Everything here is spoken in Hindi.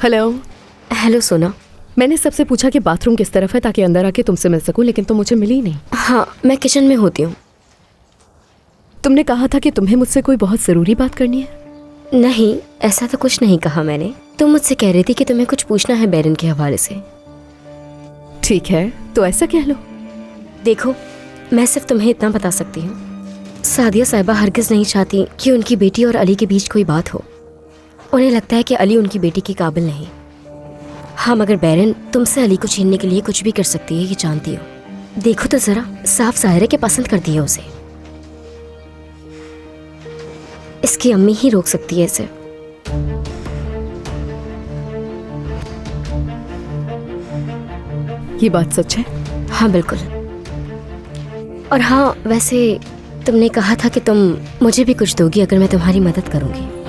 हेलो। हेलो सोना। मैंने सबसे पूछा कि बाथरूम किस तरफ है ताकि अंदर आके तुमसे मिल सकूं, लेकिन तुम मुझे मिली नहीं। हाँ, मैं किचन में होती हूँ। तुमने कहा था कि तुम्हें मुझसे कोई बहुत ज़रूरी बात करनी है। नहीं, ऐसा तो कुछ नहीं कहा मैंने। तुम मुझसे कह रही थी कि तुम्हें कुछ पूछना है बैरन के हवाले से। ठीक है, तो ऐसा कह लो। देखो, मैं सिर्फ तुम्हें इतना बता सकती हूँ, सादिया साहिबा हरगिज नहीं चाहती कि उनकी बेटी और अली के बीच कोई बात हो। उन्हें लगता है कि अली उनकी बेटी के काबिल नहीं। हाँ, मगर बैरन तुमसे अली को छीनने के लिए कुछ भी कर सकती है, ये जानती हो। देखो तो जरा, साफ जाहिर है कि पसंद करती है उसे। इसकी अम्मी ही रोक सकती है इसे। ये बात सच है? हाँ बिल्कुल। और हाँ, वैसे तुमने कहा था कि तुम मुझे भी कुछ दोगी अगर मैं तुम्हारी मदद करूंगी।